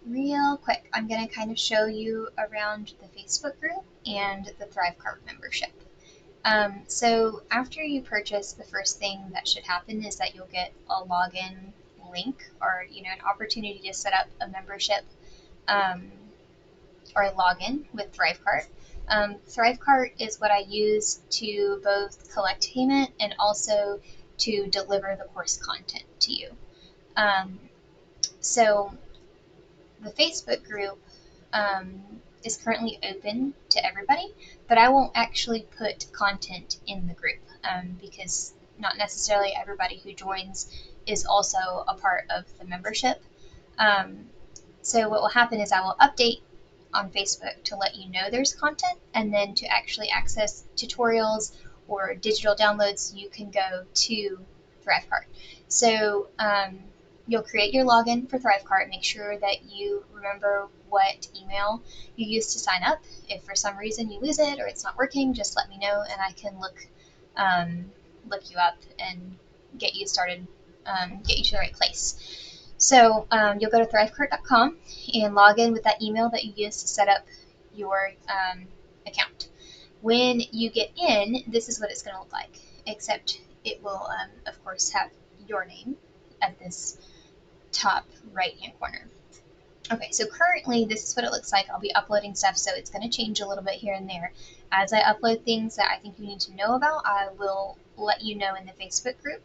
Real quick, I'm going to kind of show you around the Facebook group and the Thrivecart membership. So after you purchase, the first thing that should happen is that you'll get a login link or an opportunity to set up a membership um, or a login with Thrivecart. Thrivecart is what I use to both collect payment and also to deliver the course content to you. Um, so the Facebook group um, is currently open to everybody, but I won't actually put content in the group because not necessarily everybody who joins is also a part of the membership. Um, so what will happen is I will update on Facebook to let you know there's content, and then to actually access tutorials or digital downloads, you can go to Thrivecart. So you'll create your login for Thrivecart. Make sure that you remember what email you used to sign up. If for some reason you lose it or it's not working, just let me know and I can look you up and get you started, get you to the right place. So you'll go to thrivecart.com and log in with that email that you used to set up your account. When you get in, this is what it's going to look like, except it will, of course, have your name at this top right-hand corner. Okay, so currently this is what it looks like. I'll be uploading stuff, so it's going to change a little bit here and there. As I upload things that I think you need to know about, I will let you know in the Facebook group,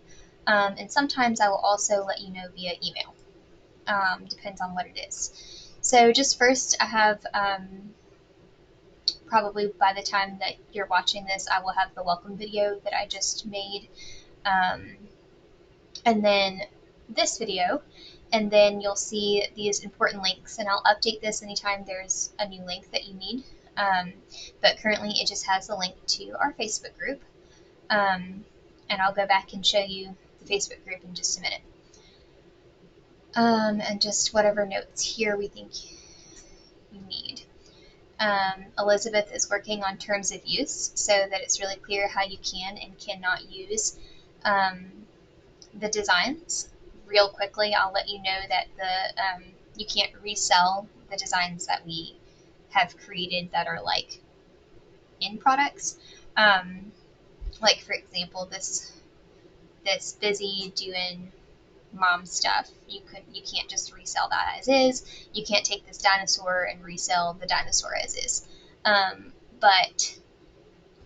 and sometimes I will also let you know via email. Depends on what it is. So just first, I have probably by the time that you're watching this, I will have the welcome video that I just made, and then this video, and then you'll see these important links, and I'll update this anytime there's a new link that you need. But currently, it just has the link to our Facebook group, and I'll go back and show you the Facebook group in just a minute. And just whatever notes here we think you need. Elizabeth is working on terms of use so that it's really clear how you can and cannot use the designs. Real quickly, I'll let you know that you can't resell the designs that we have created that are like in products. Like for example, this busy doing mom stuff. You can't just resell that as is. You can't take this dinosaur and resell the dinosaur as is. But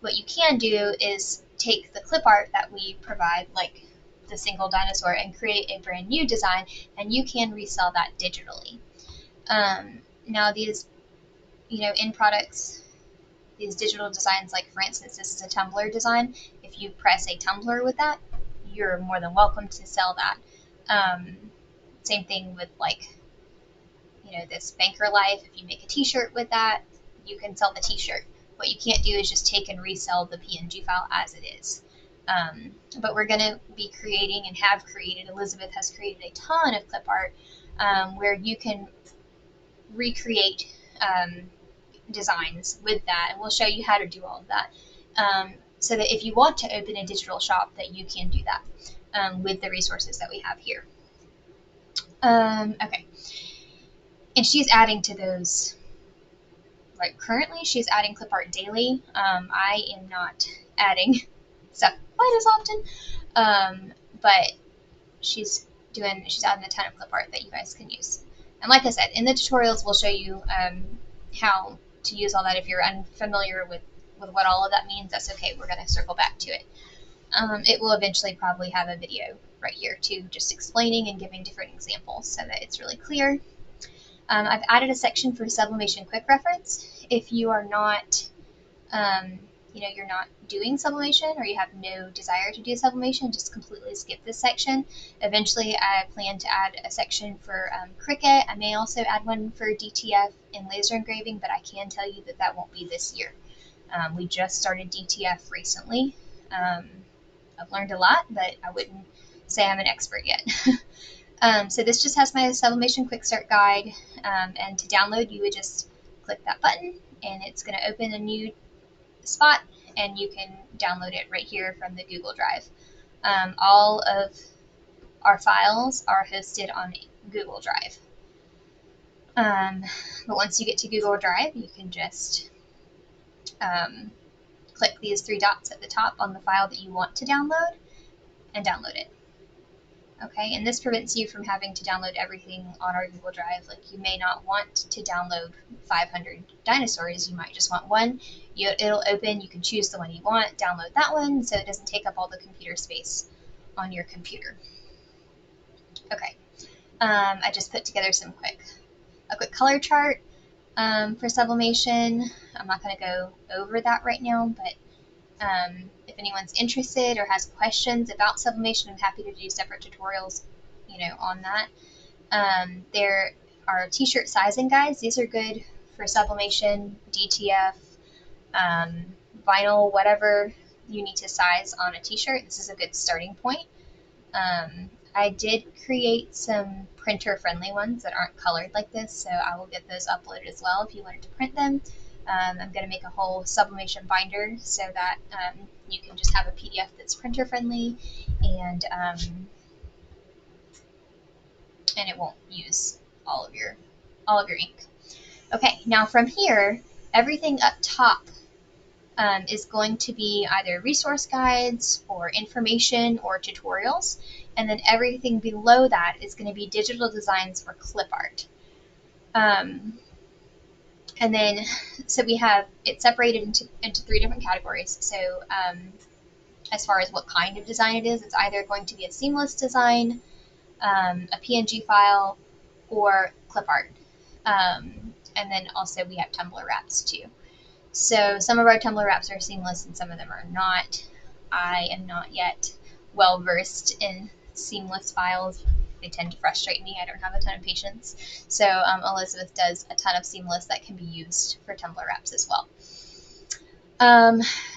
what you can do is take the clip art that we provide, like the single dinosaur, and create a brand new design, and you can resell that digitally. Now these, in products, these digital designs, like for instance, this is a tumbler design. If you press a tumbler with that, you're more than welcome to sell that. Same thing with this Banker Life. If you make a t-shirt with that, you can sell the t-shirt. What you can't do is just take and resell the PNG file as it is. But we're going to be creating and have created, Elizabeth has created a ton of clip art where you can recreate designs with that, and we'll show you how to do all of that. So that if you want to open a digital shop, that you can do that with the resources that we have here. Okay. And she's adding to those. Like currently, she's adding clip art daily. I am not adding stuff quite as often, but she's adding a ton of clip art that you guys can use. And like I said, in the tutorials, we'll show you how to use all that. If you're unfamiliar with what all of that means, that's okay. We're going to circle back to it. It will eventually probably have a video right here too, just explaining and giving different examples so that it's really clear. I've added a section for sublimation quick reference. If you are not, you're not doing sublimation, or you have no desire to do sublimation, just completely skip this section. Eventually, I plan to add a section for Cricut. I may also add one for DTF and laser engraving, but I can tell you that that won't be this year. We just started DTF recently. I've learned a lot, but I wouldn't say I'm an expert yet. So this just has my sublimation quick start guide, and to download you would just click that button and it's going to open a new spot and you can download it right here from the Google Drive. All of our files are hosted on Google Drive. But once you get to Google Drive, you can just click these three dots at the top on the file that you want to download and download it. Okay, and this prevents you from having to download everything on our Google Drive. Like, you may not want to download 500 dinosaurs, you might just want one. It'll open, you can choose the one you want, download that one, so it doesn't take up all the computer space on your computer. Okay, I just put together a quick color chart for sublimation. I'm not going to go over that right now, but if anyone's interested or has questions about sublimation, I'm happy to do separate tutorials, on that. There are t-shirt sizing guides. These are good for sublimation, DTF, vinyl, whatever you need to size on a t-shirt. This is a good starting point. I did create some printer-friendly ones that aren't colored like this, so I will get those uploaded as well if you wanted to print them. I'm going to make a whole sublimation binder so that you can just have a PDF that's printer friendly, and it won't use all of your ink. Okay, now from here, everything up top is going to be either resource guides or information or tutorials, and then everything below that is going to be digital designs for clip art. And then, so we have it separated into three different categories. So as far as what kind of design it is, it's either going to be a seamless design, a PNG file, or clip art. And then also we have Tumblr wraps too. So some of our Tumblr wraps are seamless and some of them are not. I am not yet well versed in seamless files. They tend to frustrate me. I don't have a ton of patience. So Elizabeth does a ton of seamless that can be used for Tumblr wraps as well.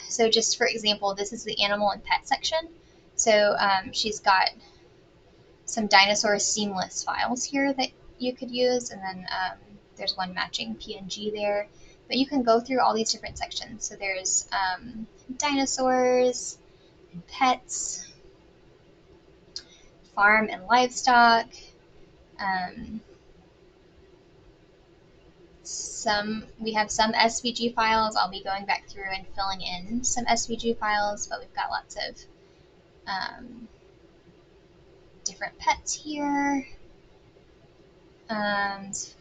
So just for example, this is the animal and pet section. So she's got some dinosaur seamless files here that you could use, and then there's one matching PNG there. But you can go through all these different sections. So there's dinosaurs and pets, farm and livestock, we have some SVG files. I'll be going back through and filling in some SVG files, but we've got lots of different pets here.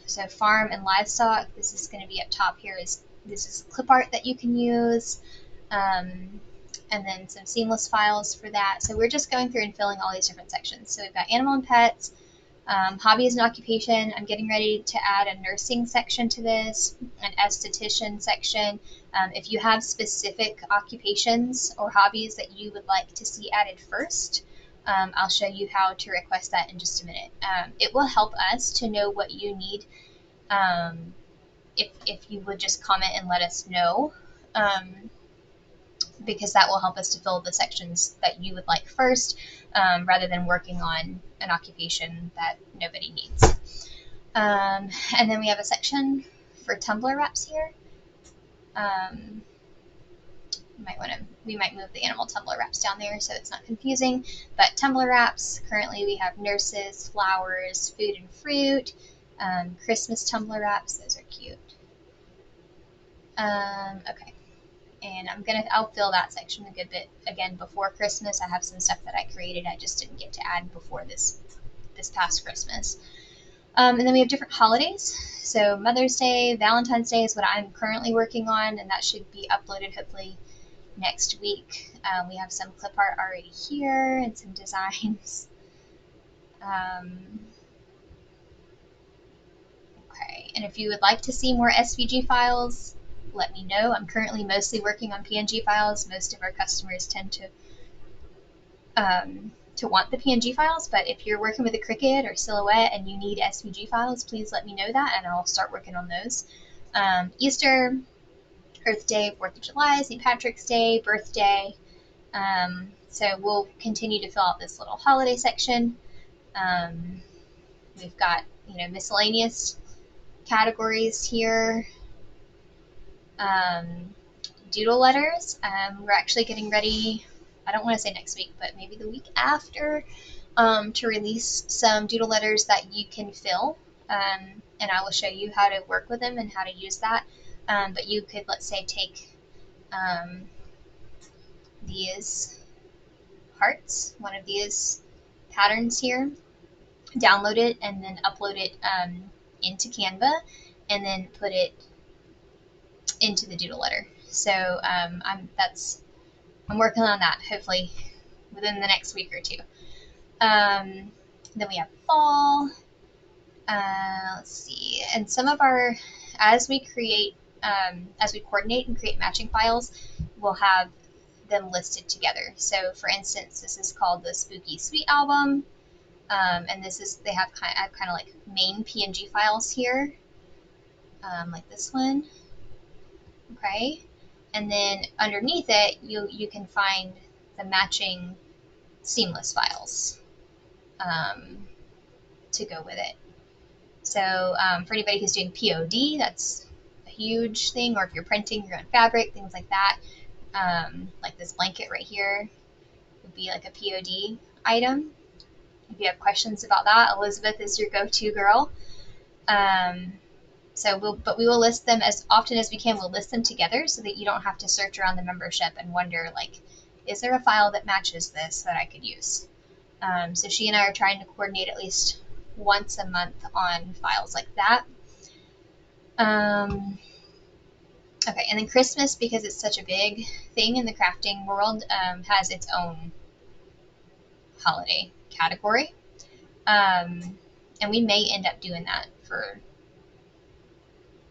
So farm and livestock, this is going to be up top here. This is clip art that you can use, and then some seamless files for that. So we're just going through and filling all these different sections. So we've got animal and pets, hobbies and occupation. I'm getting ready to add a nursing section to this, an esthetician section. If you have specific occupations or hobbies that you would like to see added first, I'll show you how to request that in just a minute. It will help us to know what you need if you would just comment and let us know, because that will help us to fill the sections that you would like first, rather than working on an occupation that nobody needs. And then we have a section for Tumblr wraps here. We might move the animal Tumblr wraps down there so it's not confusing. But Tumblr wraps, currently we have nurses, flowers, food and fruit, Christmas Tumblr wraps. Those are cute. Okay. And I'll fill that section a good bit again before Christmas. I have some stuff that I created I just didn't get to add before this past Christmas. And then we have different holidays. So Mother's Day, Valentine's Day is what I'm currently working on, and that should be uploaded hopefully next week. We have some clip art already here and some designs. Okay, and if you would like to see more SVG files, let me know. I'm currently mostly working on PNG files. Most of our customers tend to want the PNG files, but if you're working with a Cricut or Silhouette and you need SVG files, please let me know that and I'll start working on those. Easter, Earth Day, 4th of July, St. Patrick's Day, birthday. So we'll continue to fill out this little holiday section. We've got, miscellaneous categories here. Doodle letters. We're actually getting ready, I don't want to say next week, but maybe the week after, to release some doodle letters that you can fill and I will show you how to work with them and how to use that. But you could, let's say, take these hearts, one of these patterns here, download it, and then upload it into Canva, and then put it into the doodle letter. So I'm working on that, hopefully within the next week or two. Then we have fall. Let's see, and some of our, as we coordinate and create matching files, we'll have them listed together. So for instance, this is called the Spooky Sweet album, and they have kind of like main PNG files here, like this one. Okay, and then underneath it, you can find the matching seamless files to go with it. So for anybody who's doing POD, that's a huge thing, or if you're printing your own fabric, things like that, like this blanket right here would be like a POD item. If you have questions about that, Elizabeth is your go-to girl. But we will list them as often as we can. We'll list them together so that you don't have to search around the membership and wonder, like, is there a file that matches this that I could use? So she and I are trying to coordinate at least once a month on files like that. Okay, and then Christmas, because it's such a big thing in the crafting world, has its own holiday category. And we may end up doing that for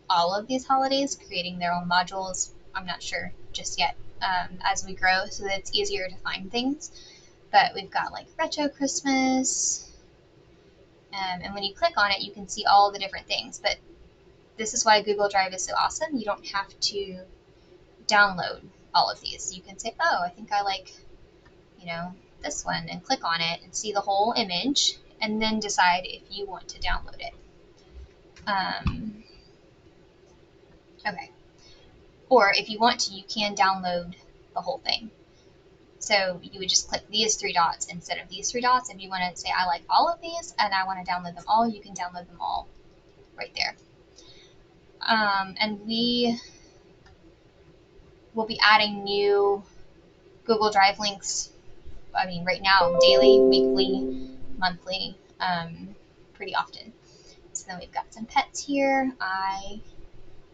all of these holidays, creating their own modules. I'm not sure just yet, as we grow, so that it's easier to find things. But we've got like Retro Christmas, and when you click on it, you can see all the different things. But this is why Google Drive is so awesome. You don't have to download all of these. You can say, oh, I think I like, this one, and click on it and see the whole image, and then decide if you want to download it. Okay. Or if you want to, you can download the whole thing. So you would just click these three dots instead of these three dots. If you want to say, I like all of these and I want to download them all, you can download them all right there. And we will be adding new Google Drive links, right now, daily, weekly, monthly, pretty often. So then we've got some pets here. I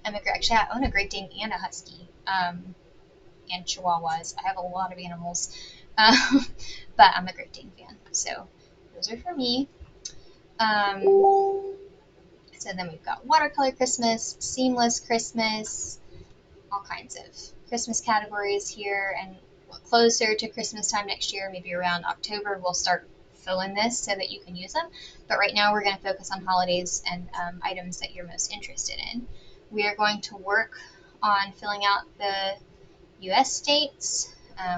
own a Great Dane and a Husky, and Chihuahuas. I have a lot of animals, but I'm a Great Dane fan, so those are for me. So then we've got watercolor Christmas, seamless Christmas, all kinds of Christmas categories here, and closer to Christmas time next year, maybe around October, we'll start filling this so that you can use them. But right now we're going to focus on holidays and items that you're most interested in. We are going to work on filling out the U.S. states.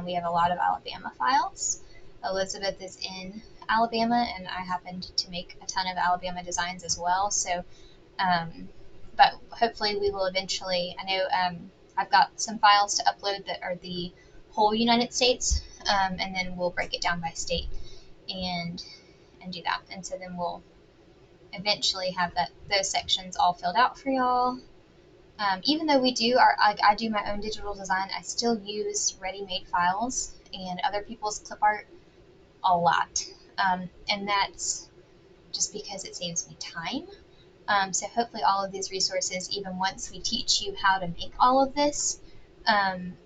We have a lot of Alabama files. Elizabeth is in Alabama, and I happened to make a ton of Alabama designs as well. So, but hopefully we will eventually, I know I've got some files to upload that are the whole United States, and then we'll break it down by state and do that. And so then we'll eventually have those sections all filled out for y'all. Even though I do my own digital design, I still use ready-made files and other people's clip art a lot. And that's just because it saves me time. So hopefully all of these resources, even once we teach you how to make all of this,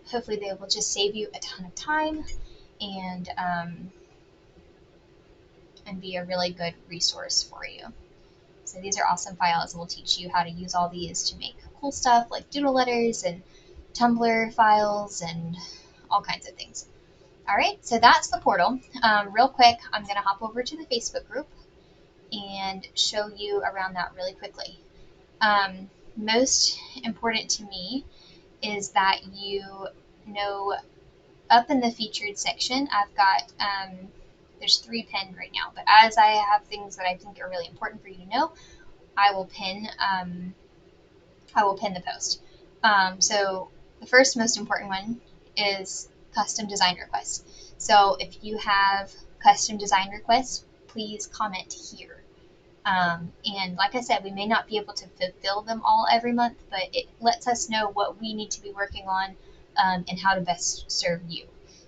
hopefully they will just save you a ton of time and be a really good resource for you. So these are awesome files. We'll teach you how to use all these to make cool stuff like doodle letters and Tumblr files and all kinds of things. All right, so that's the portal. Real quick, I'm going to hop over to the Facebook group and show you around that really quickly. Most important to me is that you know up in the featured section, I've got, there's 3 pinned right now, but as I have things that I think are really important for you to know, I will pin the post. So the first most important one is custom design requests. So if you have custom design requests, please comment here. And like I said, we may not be able to fulfill them all every month, but it lets us know what we need to be working on, and how to best serve you.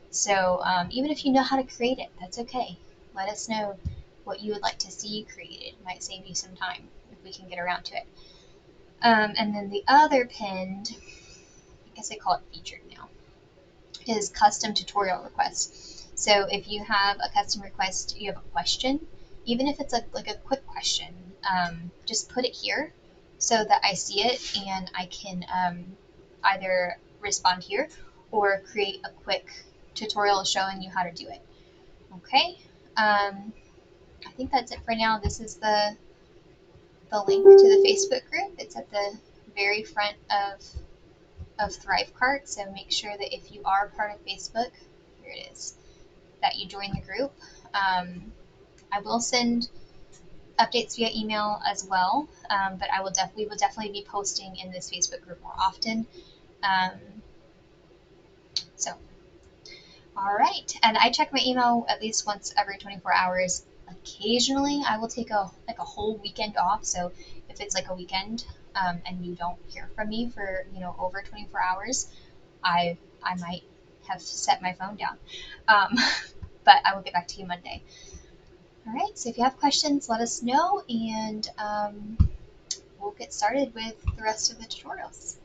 So even if you know how to create it, that's okay. Let us know what you would like to see created. It might save you some time if we can get around to it. And then the other pinned, I guess I call it featured now, is custom tutorial requests. So if you have a custom request, you have a question, even if it's like a quick question, just put it here so that I see it and I can either respond here or create a quick tutorial showing you how to do it. Okay, I think that's it for now. This is the link to the Facebook group. It's at the very front of Thrivecart, so make sure that if you are part of Facebook, here it is, that you join the group. I will send updates via email as well, but we will definitely be posting in this Facebook group more often. Um, so, all right, and I check my email at least once every 24 hours. Occasionally, I will take a whole weekend off. So if it's like a weekend, and you don't hear from me for over 24 hours, I might have set my phone down. Um, but I will get back to you Monday. All right, so if you have questions, let us know, and we'll get started with the rest of the tutorials.